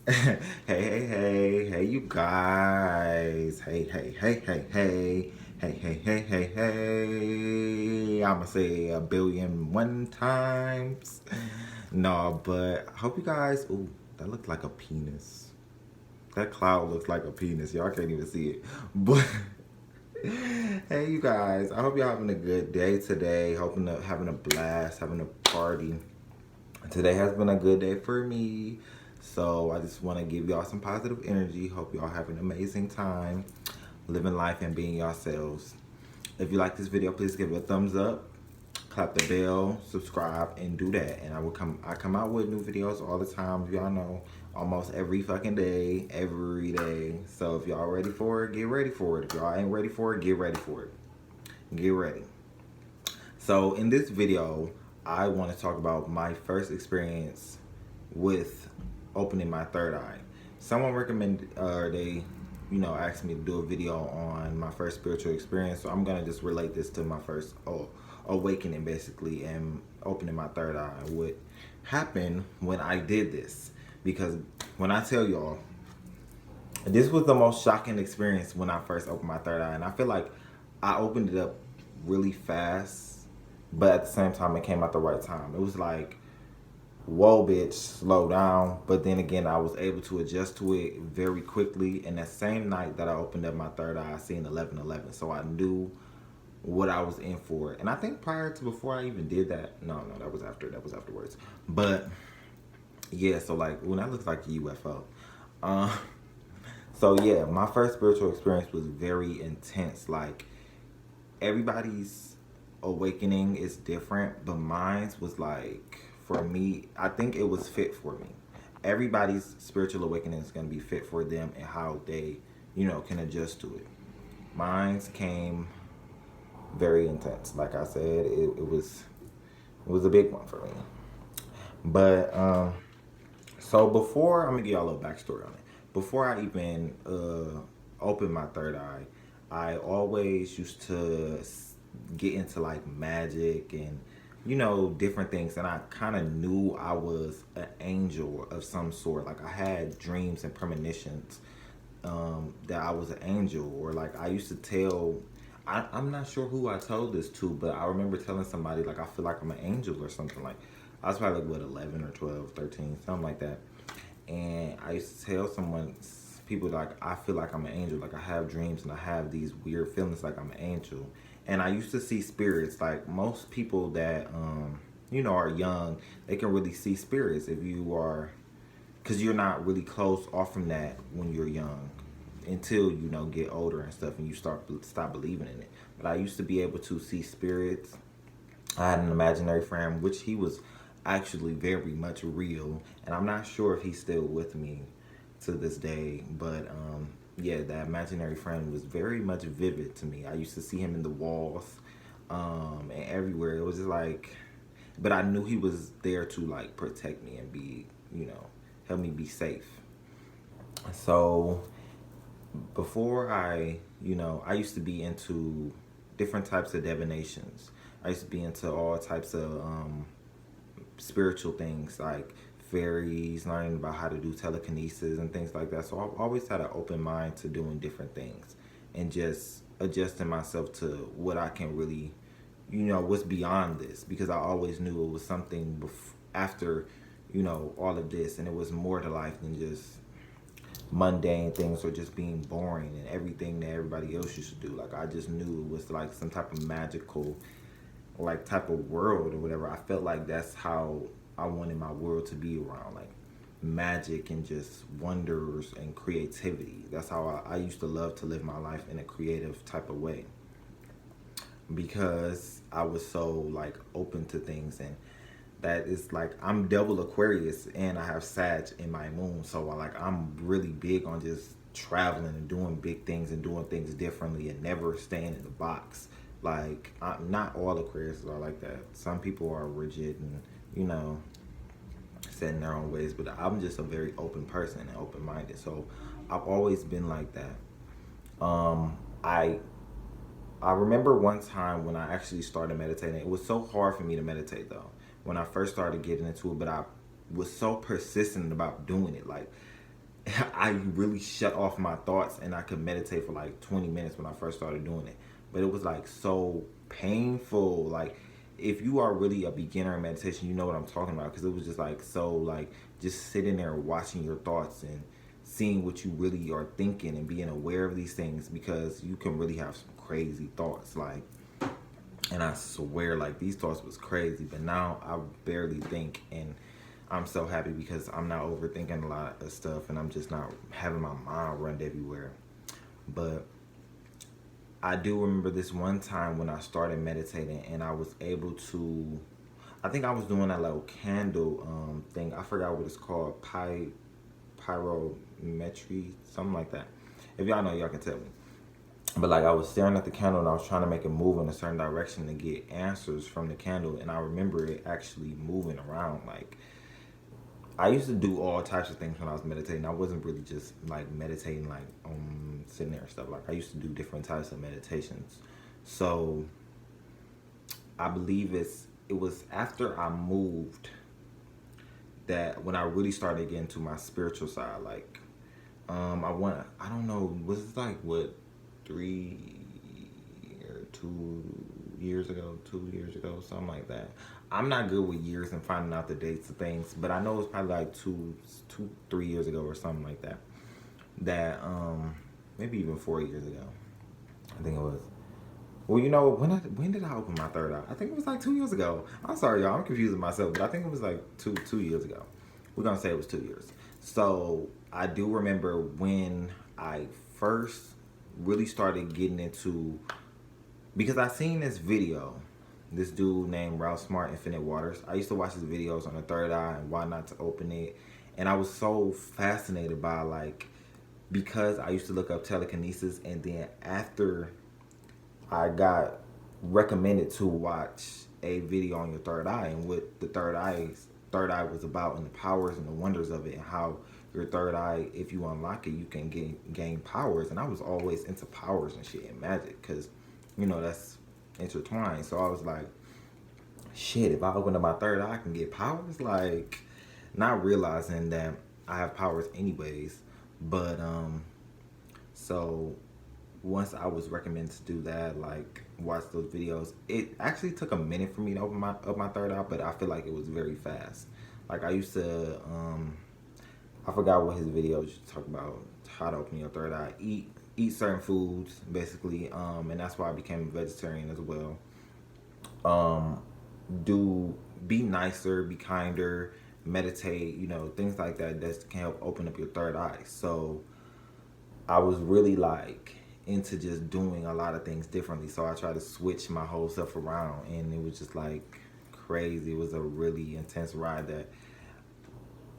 Hey, you guys. Hey. I'ma say a billion one times. No, but I hope you guys. Ooh, that looked like a penis. That cloud looks like a penis. Y'all can't even see it. But hey, you guys. I hope y'all having a good day today. Having a blast, having a party. Today has been a good day for me. So I just want to give y'all some positive energy. Hope y'all have an amazing time living life and being yourselves. If you like this video, please give it a thumbs up, clap the bell, subscribe, and do that. And I come out with new videos all the time. If y'all know, almost every fucking day, every day. So if y'all ready for it, get ready for it. If y'all ain't ready for it, get ready for it. Get ready. So in this video, I want to talk about my first experience with opening my third eye. Someone recommended, asked me to do a video on my first spiritual experience. So I'm gonna just relate this to my first awakening, basically, and opening my third eye. What happened when I did this? Because when I tell y'all, this was the most shocking experience when I first opened my third eye, and I feel like I opened it up really fast, but at the same time, it came at the right time. It was like, whoa, bitch, slow down. But then again, I was able to adjust to it very quickly. And that same night that I opened up my third eye, I seen 1111. So I knew what I was in for. And I think prior to before I even did that, no, that was after. That was afterwards. But yeah, so like, well, that looks like a UFO. Uh, so yeah, my first spiritual experience was very intense. Like, everybody's awakening is different, but mine's was like, for me, I think it was fit for me. Everybody's spiritual awakening is going to be fit for them and how they, can adjust to it. Mine's came very intense. Like I said, it was a big one for me. But so before, I'm gonna give y'all a little backstory on it. Before I even opened my third eye, I always used to get into like magic and different things, and I kind of knew I was an angel of some sort. Like, I had dreams and premonitions that I was an angel, or like I used to tell. I'm not sure who I told this to, but I remember telling somebody like I feel like I'm an angel or something. Like, I was probably like, what, 11 or 12, 13, something like that. And I used to tell people like, I feel like I'm an angel. Like, I have dreams and I have these weird feelings like I'm an angel. And I used to see spirits. Like, most people that, are young, they can really see spirits if you are, because you're not really close off from that when you're young until get older and stuff and you stop believing in it. But I used to be able to see spirits. I had an imaginary friend, which he was actually very much real, and I'm not sure if he's still with me to this day. But yeah, that imaginary friend was very much vivid to me. I used to see him in the walls, and everywhere. It was just like, but I knew he was there to like protect me and be, help me be safe. So before I used to be into different types of divinations. I used to be into all types of spiritual things like fairies, learning about how to do telekinesis and things like that. So I've always had an open mind to doing different things and just adjusting myself to what I can really, what's beyond this, because I always knew it was something after, all of this, and it was more to life than just mundane things or just being boring and everything that everybody else used to do. Like, I just knew it was like some type of magical, like, type of world or whatever. I felt like that's how I wanted my world to be around, like magic and just wonders and creativity. That's how I used to love to live my life, in a creative type of way, because I was so like open to things. And that is like, I'm double Aquarius and I have Sag in my moon, so like I'm really big on just traveling and doing big things and doing things differently and never staying in the box. Like, not all Aquariuses are like that. Some people are rigid and set in their own ways, but I'm just a very open person and open minded, so I've always been like that. I remember one time when I actually started meditating. It was so hard for me to meditate though when I first started getting into it, but I was so persistent about doing it. Like, I really shut off my thoughts and I could meditate for like 20 minutes when I first started doing it. But it was like so painful. Like, if you are really a beginner in meditation, you know what I'm talking about, because it was just like so, like, just sitting there watching your thoughts and seeing what you really are thinking and being aware of these things, because you can really have some crazy thoughts. Like, and I swear, like, these thoughts was crazy, but now I barely think, and I'm so happy because I'm not overthinking a lot of stuff, and I'm just not having my mind run everywhere. But I do remember this one time when I started meditating, and I was able to, I think I was doing that little candle thing. I forgot what it's called, pyrometry, something like that. If y'all know, y'all can tell me. But like, I was staring at the candle and I was trying to make it move in a certain direction to get answers from the candle, and I remember it actually moving around. Like, I used to do all types of things when I was meditating. I wasn't really just like meditating, like sitting there and stuff. Like, I used to do different types of meditations. So I believe it was after I moved that when I really started getting to my spiritual side. Like, I don't know, was it like what 2 years ago, 2 years ago, something like that. I'm not good with years and finding out the dates of things, but I know it was probably like 3 years ago or something like that. That maybe even 4 years ago. I think it was. Well, you know, when did I open my third eye? I think it was like 2 years ago. I'm sorry, y'all. I'm confusing myself, but I think it was like two years ago. We're gonna say it was 2 years. So I do remember when I first really started getting into, because I seen this video, this dude named Ralph Smart Infinite Waters. I used to watch his videos on the third eye and why not to open it, and I was so fascinated by, like, because I used to look up telekinesis, and then after I got recommended to watch a video on your third eye and what the third eye was about, and the powers and the wonders of it, and how your third eye, if you unlock it, you can gain powers. And I was always into powers and shit and magic, because that's intertwined. So I was like, shit, if I open up my third eye, I can get powers. Like, not realizing that I have powers anyways. But so once I was recommended to do that, like, watch those videos, it actually took a minute for me to open my third eye, but I feel like it was very fast. Like, I used to I forgot what his videos used to talk about, how to open your third eye, eat certain foods basically, and that's why I became a vegetarian as well. Be nicer, be kinder, meditate, things like that can help open up your third eye. So I was really, like, into just doing a lot of things differently. So I tried to switch my whole self around, and it was just like crazy. It was a really intense ride. That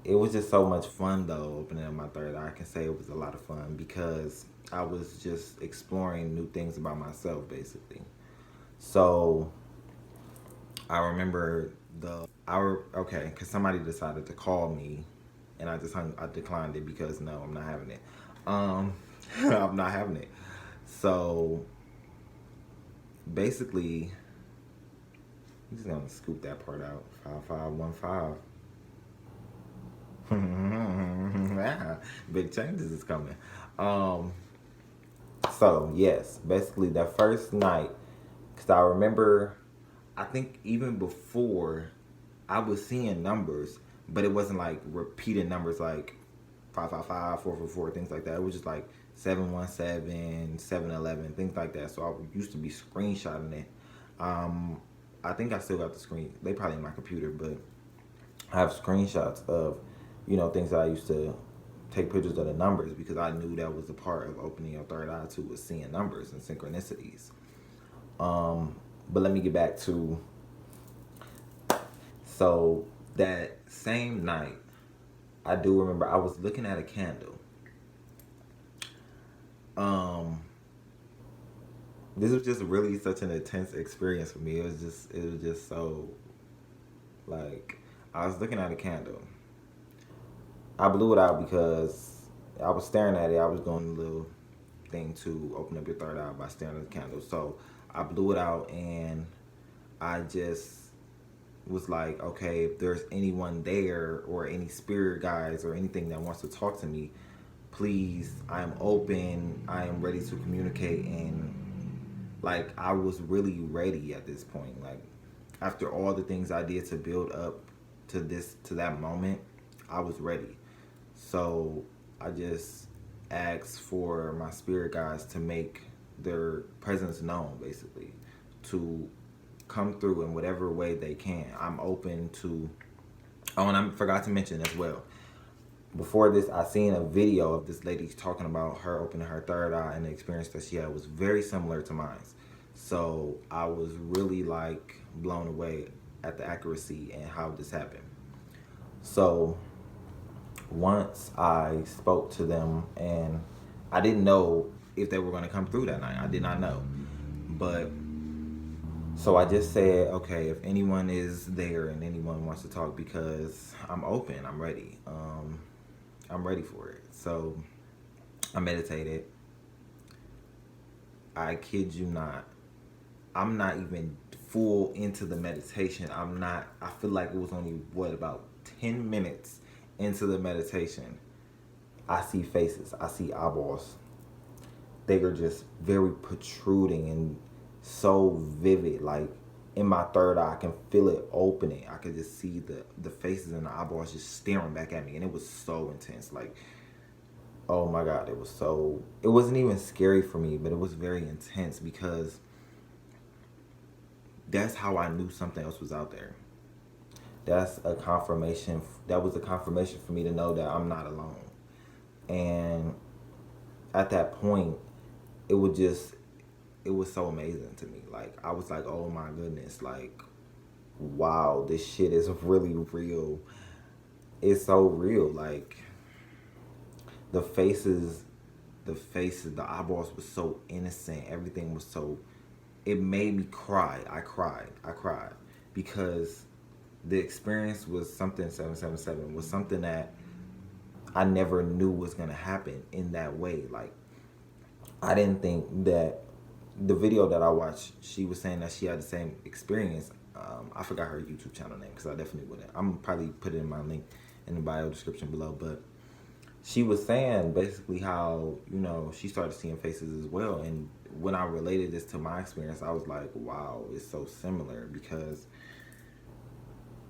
it was just so much fun though, opening up my third eye. I can say it was a lot of fun because I was just exploring new things about myself basically. So I remember okay, because somebody decided to call me, and I declined it because no, I'm not having it. I'm not having it. So basically, I'm just gonna scoop that part out. 5515. Yeah, big changes is coming. So yes, basically that first night, because I remember, I think even before, I was seeing numbers, but it wasn't like repeated numbers like 555, 444, things like that. It was just like 717, 711, things like that. So I used to be screenshotting it. I think I still got the screen. They probably in my computer, but I have screenshots of, things that I used to take pictures of the numbers, because I knew that was a part of opening your third eye too, was seeing numbers and synchronicities. But let me get back to, so that same night, I do remember I was looking at a candle. This was just really such an intense experience for me. It was just so, like, I was looking at a candle. I blew it out because I was staring at it. I was doing a little thing to open up your third eye by staring at the candle. So I blew it out, and I just was like, okay, if there's anyone there or any spirit guides or anything that wants to talk to me, please, I am open, I am ready to communicate. And like, I was really ready at this point. Like, after all the things I did to build up to that moment, I was ready. So I just asked for my spirit guides to make their presence known, basically, to come through in whatever way they can. I'm open to. Oh, and I forgot to mention as well. Before this, I seen a video of this lady talking about her opening her third eye, and the experience that she had was very similar to mine. So I was really like blown away at the accuracy and how this happened. So once I spoke to them, and I didn't know if they were going to come through that night. I did not know. But so I just said, okay, if anyone is there and anyone wants to talk, because I'm open, I'm ready. I'm ready for it. So I meditated. I kid you not. I'm not even full into the meditation. I feel like it was only, about 10 minutes into the meditation. I see faces. I see eyeballs. They are just very protruding and so vivid. Like, in my third eye, I can feel it opening. I could just see the faces and the eyeballs just staring back at me. And it was so intense. Like, oh my God, it wasn't even scary for me, but it was very intense, because that's how I knew something else was out there. That's a confirmation. That was a confirmation for me to know that I'm not alone. And at that point, it was so amazing to me. Like, I was like, oh my goodness, like, wow, this shit is really real. It's so real. Like, the faces, the eyeballs was so innocent. Everything was so, it made me cry. I cried because the experience was something. 777 was something that I never knew was going to happen in that way. Like, I didn't think that the video that I watched, she was saying that she had the same experience. I forgot her YouTube channel name, because I definitely wouldn't. I'm probably put it in my link in the bio description below. But she was saying basically how, she started seeing faces as well. And when I related this to my experience, I was like, wow, it's so similar. Because,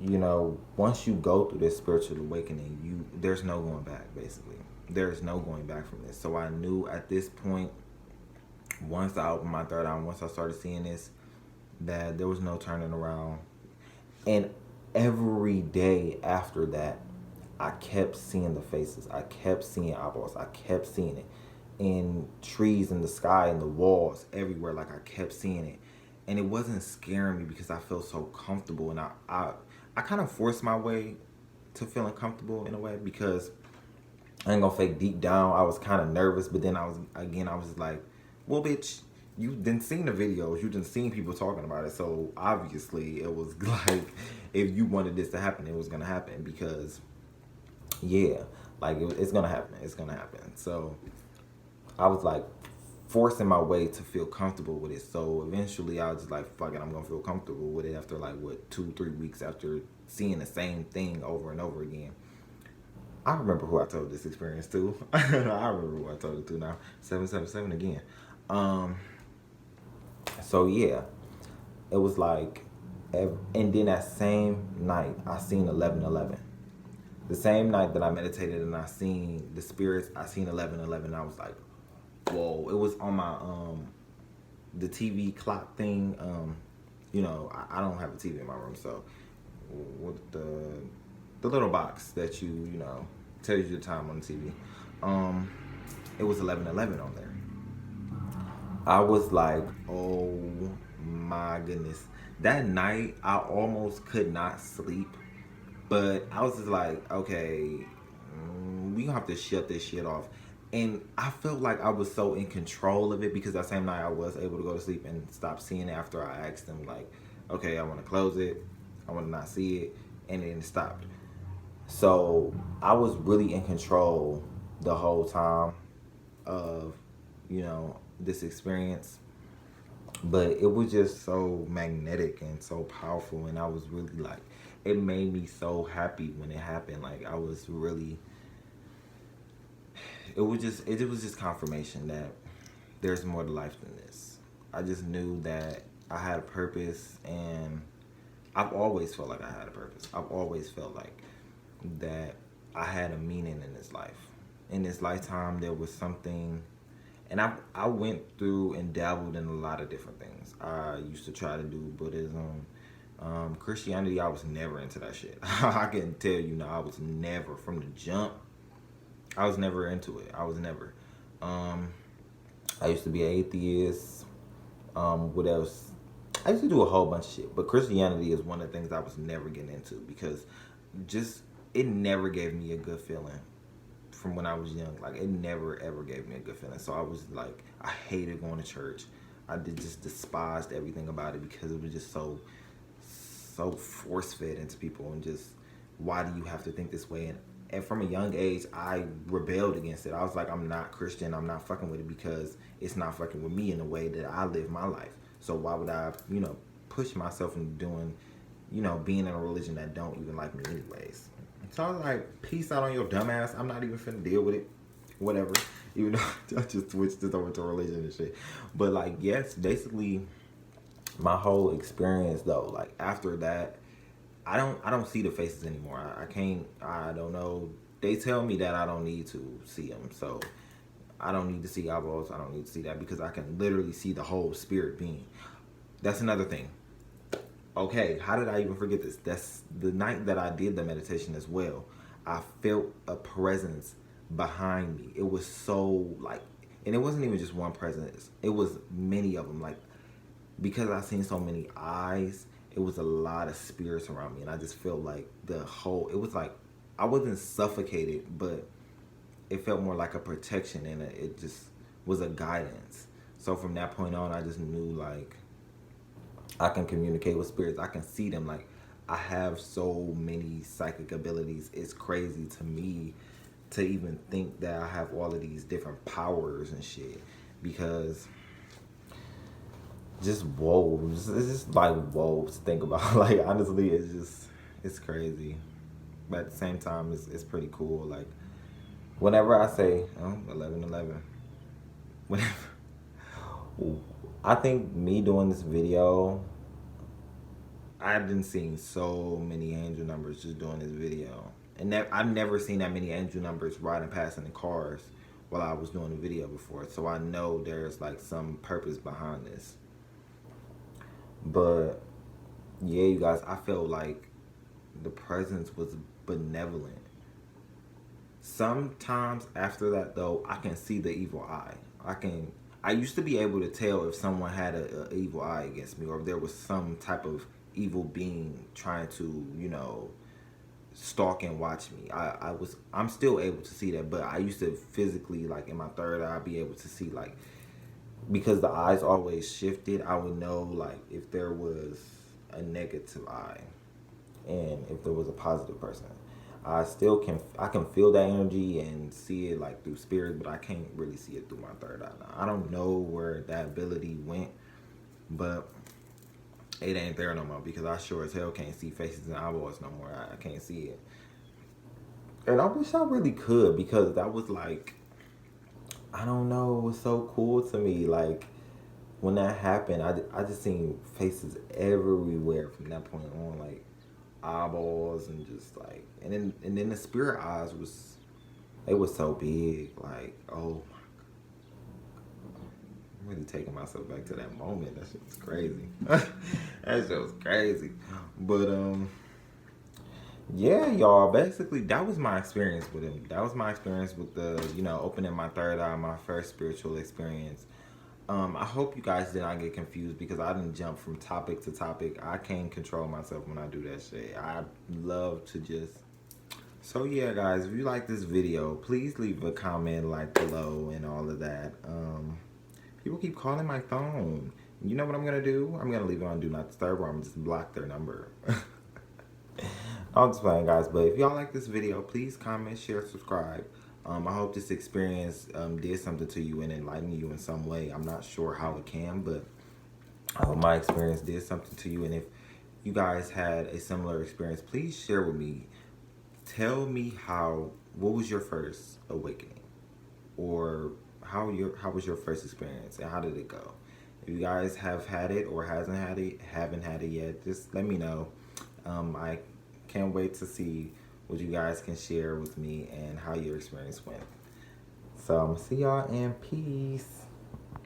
once you go through this spiritual awakening, there's no going back, basically. There's no going back from this. So I knew at this point, once I opened my third eye, once I started seeing this, that there was no turning around. And every day after that, I kept seeing the faces. I kept seeing eyeballs. I kept seeing it in trees, in the sky, in the walls, everywhere. Like, I kept seeing it. And it wasn't scaring me, because I felt so comfortable. And I kind of forced my way to feeling comfortable in a way, because I ain't gonna fake, deep down, I was kind of nervous. But then I was just like, well, bitch, you didn't seen the videos. You didn't seen people talking about it. So obviously it was like, if you wanted this to happen, it was going to happen, because yeah, like, it's going to happen. It's going to happen. So I was like forcing my way to feel comfortable with it. So eventually I was just like, fuck it, I'm going to feel comfortable with it after like, 2-3 weeks after seeing the same thing over and over again. I remember who I told this experience to. I remember who I told it to now. 777 again. So yeah, it was like, and then that same night, I seen 1111. The same night that I meditated and I seen the spirits, I seen 1111. I was like, whoa! It was on my the TV clock thing. I don't have a TV in my room, so with the little box that tells you the time on the TV. It was 1111 on there. I was like, oh my goodness. That night, I almost could not sleep. But I was just like, okay, we gonna have to shut this shit off. And I felt like I was so in control of it, because that same night I was able to go to sleep and stop seeing it after I asked them, like, okay, I want to close it. I want to not see it. And then it stopped. So I was really in control the whole time of, this experience. But it was just so magnetic and so powerful. And I was really like, it made me so happy when it happened. Like, I was really, it was just confirmation that there's more to life than this. I just knew that I had a purpose, and I've always felt like I had a purpose. I've always felt like that I had a meaning in this life. In this lifetime, there was something, and I went through and dabbled in a lot of different things. I used to try to do Buddhism, Christianity. I was never into that shit. I can tell you now, I was never, from the jump, I was never into it. I was never. I used to be an atheist. What else? I used to do a whole bunch of shit, but Christianity is one of the things I was never getting into because just it never gave me a good feeling from when I was young. Like, it never ever gave me a good feeling. So I was like, I hated going to church. I just despised everything about it because it was just so force fed into people, and just, why do you have to think this way? And from a young age, I rebelled against it. I was like, I'm not Christian. I'm not fucking with it because it's not fucking with me in the way that I live my life. So why would I, push myself into doing, being in a religion that don't even like me anyways? So I was like, peace out on your dumb ass. I'm not even finna deal with it. Whatever. Even though I just switched this over to religion and shit. But like, yes, basically my whole experience though, like after that, I don't see the faces anymore. I don't know. They tell me that I don't need to see them. So I don't need to see eyeballs. I don't need to see that because I can literally see the whole spirit being. That's another thing. Okay, how did I even forget this? That's the night that I did the meditation as well. I felt a presence behind me. It was so like, and it wasn't even just one presence. It was many of them. Like, because I seen so many eyes, it was a lot of spirits around me, and I just felt like it was like, I wasn't suffocated, but it felt more like a protection, and it just was a guidance. So from that point on, I just knew like, I can communicate with spirits. I can see them. Like, I have so many psychic abilities. It's crazy to me to even think that I have all of these different powers and shit, because just whoa, it's just like whoa to think about. Like, honestly, it's crazy, but at the same time, it's pretty cool. Like, whenever I say 11:11, whenever I think me doing this video, I've been seeing so many angel numbers just doing this video, and I've never seen that many angel numbers riding past in the cars while I was doing the video before. So I know there's like some purpose behind this. But yeah, you guys, I felt like the presence was benevolent. Sometimes after that though, I can see the evil eye. I used to be able to tell if someone had a evil eye against me, or if there was some type of evil being trying to, stalk and watch me. I'm still able to see that, but I used to physically, like in my third eye, be able to see, like, because the eyes always shifted, I would know like if there was a negative eye and if there was a positive person. I can feel that energy and see it like through spirit, but I can't really see it through my third eye now. I don't know where that ability went, but it ain't there no more, because I sure as hell can't see faces and eyeballs no more. I can't see it. And I wish I really could, because that was like, I don't know, it was so cool to me. Like, when that happened, I just seen faces everywhere from that point on, like eyeballs and just like, and then the spirit eyes they was so big, like, oh my God. I'm really taking myself back to that moment. That shit was crazy. That shit was crazy. But yeah, y'all, basically that was my experience with him. That was my experience with the, opening my third eye, my first spiritual experience. I hope you guys did not get confused, because I didn't jump from topic to topic. I can't control myself when I do that shit. I love to just... So yeah, guys, if you like this video, please leave a comment like below and all of that. People keep calling my phone. You know what I'm gonna do? I'm gonna leave it on Do Not Disturb, or I'm gonna just block their number. I'm just playing, guys, but if y'all like this video, please comment, share, subscribe. I hope this experience did something to you and enlightened you in some way. I'm not sure how it can, but I hope my experience did something to you. And if you guys had a similar experience, please share with me. Tell me what was your first awakening? or how was your first experience and how did it go? If you guys have had it or haven't had it yet, just let me know. I can't wait to see what you guys can share with me and how your experience went. So I'm gonna see y'all in peace.